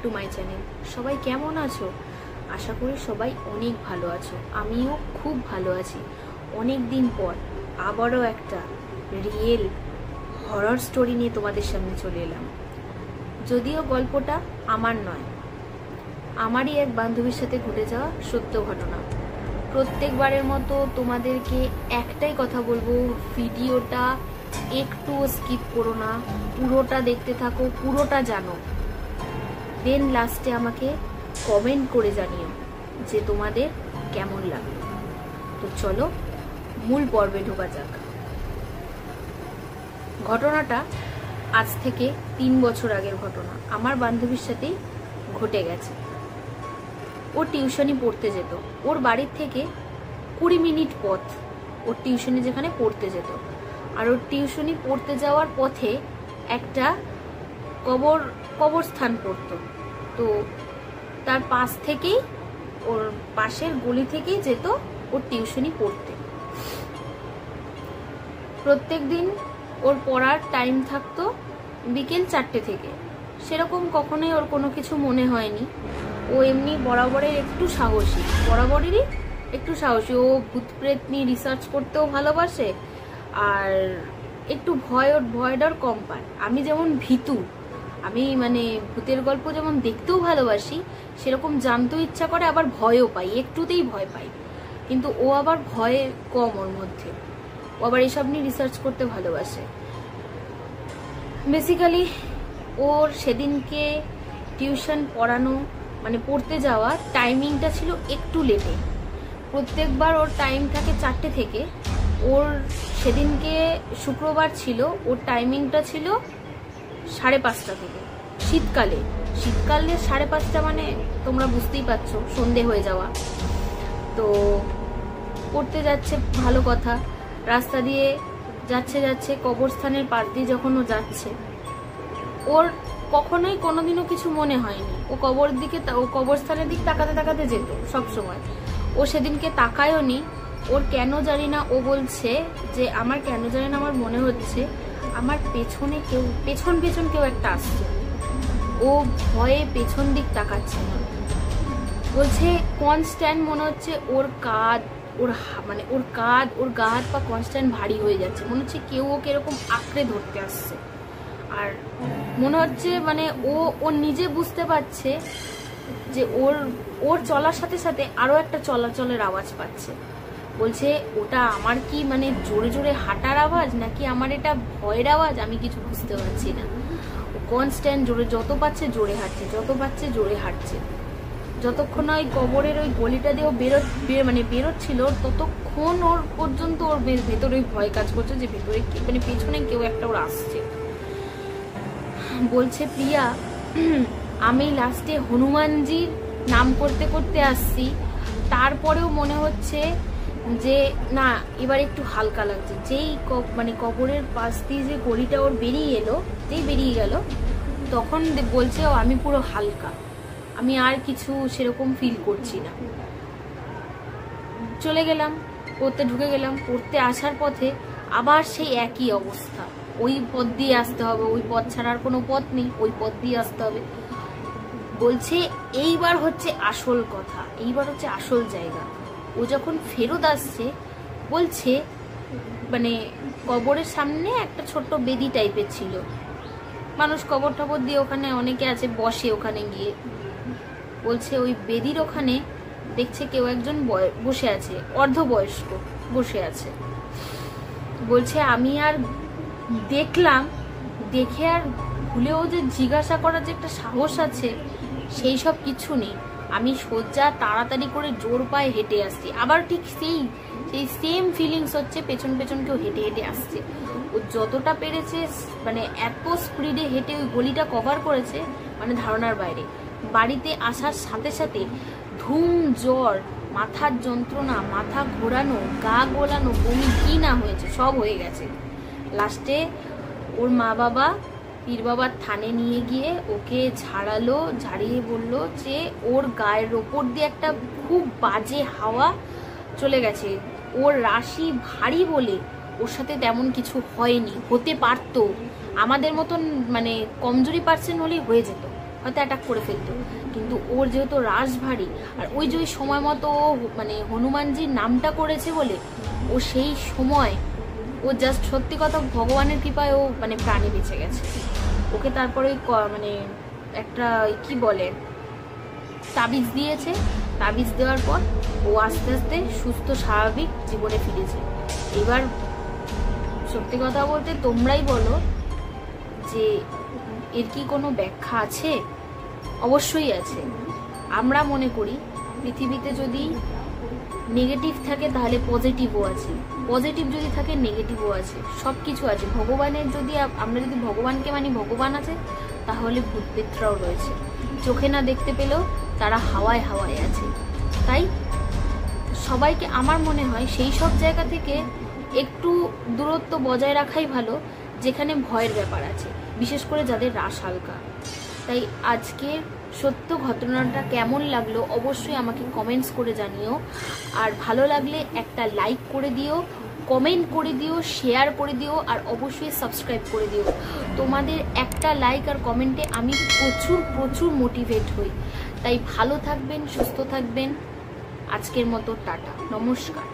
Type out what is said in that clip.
To my channel. সবাই কেমন আছো? আশা করি সবাই অনেক ভালো আছো। আমিও খুব ভালো আছি। অনেক দিন পর আবারও একটা রিয়েল হরর স্টোরি নিয়ে তোমাদের সামনে চলে এলাম। যদিও গল্পটা আমার নয়, আমারই এক বান্ধবীর সাথে ঘটে যাওয়া সত্য ঘটনা। প্রত্যেকবারের মতো তোমাদেরকে একটাই কথা বলবো, ভিডিওটা একটু স্কিপ করো না, পুরোটা দেখতে থাকো, পুরোটা জানো। দেন লাস্টে আমাকে কমেন্ট করে জানিও যে তোমাদের কেমন লাগলো। তো চলো মূল পর্বে ঢোকা যাক। ঘটনাটা আজ থেকে 3 বছর আগের ঘটনা। আমার বান্ধবীর সাথেই ঘটে গেছে। ও টিউশনি পড়তে যেত। ওর বাড়ির থেকে 20 মিনিট পথ ওর টিউশনি যেখানে পড়তে যেত। আর ওর টিউশনি পড়তে যাওয়ার পথে একটা কবরস্থান পড়তো। তো তার পাশ থেকেই, ওর পাশের গলি থেকেই যেত ওর টিউশনি পড়তে। প্রত্যেক দিন ওর পড়ার টাইম থাকতো বিকেল 4টে থেকে। সেরকম কখনোই ওর কোনো কিছু মনে হয়নি। ও এমনি বরাবরেরই একটু সাহসী। ও ভূত প্রেত নিয়ে রিসার্চ করতেও ভালোবাসে, আর একটু ভয় ডর কম পায়। আমি যেমন ভীতু, আমি মানে ভূতের গল্প যেমন দেখতেও ভালোবাসি, সেরকম জানতেও ইচ্ছা করে, আবার ভয়ও পাই, একটুতেই ভয় পাই। কিন্তু ও আবার ভয় কম ওর মধ্যে। ও আবার এসব নিয়ে রিসার্চ করতে ভালোবাসে। বেসিক্যালি ওর সেদিনকে টিউশন পড়ানো মানে পড়তে যাওয়া টাইমিংটা ছিল একটু লেটে। প্রত্যেকবার ওর টাইম থাকে 4টে থেকে। ওর সেদিনকে শুক্রবার ছিল, ওর টাইমিংটা ছিল 5:30 থেকে। শীতকালে 5:30 মানে তোমরা বুঝতেই পারছো, সন্ধে হয়ে যাওয়া। তো পড়তে যাচ্ছে, ভালো কথা। রাস্তা দিয়ে যাচ্ছে কবরস্থানের পাশ দিয়ে যখন ও যাচ্ছে, ওর কখনোই কোনোদিনও কিছু মনে হয়নি। ও কবরস্থানের দিক তাকাতে যেত সবসময়। ও সেদিনকে তাকায়ও নি। ওর কেন জানি না, ও বলছে যে আমার কেন জানি না আমার মনে হচ্ছে আমার পেছন কেউ একটা আসছে। ও ভয়ে পেছন দিক তাকাচ্ছে না। বলছে কনস্ট্যান্ট মনে হচ্ছে ওর কাঁধ, ওর গা হাত পা কনস্ট্যান্ট ভারী হয়ে যাচ্ছে। মনে হচ্ছে কেউ ওকে এরকম আঁকড়ে ধরতে আসছে। আর মনে হচ্ছে মানে ও নিজে বুঝতে পারছে যে ওর চলার সাথে সাথে আরো একটা চলাচলের আওয়াজ পাচ্ছে। বলছে ওটা আমার কি মানে জোরে জোরে হাঁটার আওয়াজ, নাকি আমার এটা ভয়ের আওয়াজ, আমি কিছু বুঝতে পারছি না। ও কনস্ট্যান্ট জোরে, যত পাচ্ছে জোরে হাঁটছে। যতক্ষণ ওই কবরের ওই গলিটা দিয়ে বেরোচ্ছিল, ততক্ষণ ওর পর্যন্ত ওর ভেতরে ভয় কাজ করছে যে ভেতরে মানে পেছনে কেউ একটা ওর আসছে। বলছে প্রিয়া, আমি লাস্টে হনুমানজির নাম করতে আসছি, তারপরেও মনে হচ্ছে যে না এবার একটু হালকা লাগছে। যেই মানে কবরের পাশ দিয়ে যে গলিটা ওর বেরিয়ে গেল, তখন বলছে আমি পুরো হালকা, আমি আর কিছু সেরকম ফিল করছি না। চলে গেলাম, ঢুকে গেলাম। পড়তে আসার পথে আবার সেই একই অবস্থা। ওই পথ দিয়ে আসতে হবে, ওই পথ ছাড়ার কোনো পথ নেই, ওই পথ দিয়ে আসতে হবে। বলছে এইবার হচ্ছে আসল কথা, এইবার হচ্ছে আসল জায়গা। ও যখন ফেরত আসছে, বলছে মানে কবরের সামনে একটা ছোট্ট বেদি টাইপের ছিল। মানুষ কবর টবর দিয়ে ওখানে অনেকে আছে, বসে ওখানে গিয়ে। বলছে ওই বেদির ওখানে দেখছে কেউ একজন বসে আছে, অর্ধবয়স্ক বসে আছে। বলছে আমি আর দেখলাম, দেখে আর ভুলেও যে জিজ্ঞাসা করার যে একটা সাহস আছে, সেই সব কিছু নেই। আমি সোজা তাড়াতাড়ি করে জোর পায়ে হেঁটে আসছি। আবার ঠিক সেই সেম ফিলিংস হচ্ছে, পেছন কেউ হেঁটে আসছে। ও যতটা পেরেছে মানে এত স্পিডে হেঁটে ওই গলিটা কভার করেছে, মানে ধারণার বাইরে। বাড়িতে আসার সাথে সাথে ধুম জ্বর, মাথার যন্ত্রণা, মাথা ঘোরানো, গা গোলানো, বমি কি না হয়েছে সব হয়ে গেছে। লাস্টে ওর মা বাবা পীর বাবার থানে নিয়ে গিয়ে ওকে ঝাড়িয়ে বলল যে ওর গায়ের ওপর দিয়ে একটা খুব বাজে হাওয়া চলে গেছে। ওর রাশি ভারী বলে ওর সাথে তেমন কিছু হয়নি, হতে পারতো। আমাদের মতন মানে কমজোরি পার্সেন্ট হলেই হয়ে যেত, হয়তো অ্যাটাক করে ফেলতো, কিন্তু ওর যেহেতু রাশ ভারী, আর ওই যে ওই সময় মতো মানে হনুমানজির নামটা করেছে বলে ও সেই সময় ও জাস্ট সত্যি কথা ভগবানের কৃপায় ও মানে প্রাণে বেঁচে গেছে। ওকে তারপরে মানে একটা কি বলে তাবিজ দিয়েছে, তাবিজ দেওয়ার পর ও আস্তে আস্তে সুস্থ স্বাভাবিক জীবনে ফিরেছে। এবার সত্যি কথা বলতে তোমরাই বলো যে এর কি কোনো ব্যাখ্যা আছে? অবশ্যই আছে। আমরা মনে করি পৃথিবীতে যদি নেগেটিভ থাকে তাহলে পজিটিভও আছে, পজিটিভ যদি থাকে নেগেটিভও আছে, সব কিছু আছে। ভগবানের যদি আমরা যদি ভগবানকে মানি, ভগবান আছে, তাহলে ভূত প্রেতরাও রয়েছে। চোখে না দেখতে পেলেও তারা হাওয়ায় হাওয়ায় আছে। তাই সবাইকে আমার মনে হয় সেই সব জায়গা থেকে একটু দূরত্ব বজায় রাখাই ভালো যেখানে ভয়ের ব্যাপার আছে, বিশেষ করে যাদের রাশ হালকা। তাই আজকের সত্য ঘটনাটা কেমন লাগলো অবশ্যই আমাকে কমেন্টস করে জানিও। আর ভালো লাগলে একটা লাইক করে দিও, কমেন্ট করে দিও, শেয়ার করে দিও, আর অবশ্যই সাবস্ক্রাইব করে দিও। তোমাদের একটা লাইক আর কমেন্টে আমি প্রচুর প্রচুর মোটিভেট হই। তাই ভালো থাকবেন, সুস্থ থাকবেন। আজকের মতো টাটা, নমস্কার।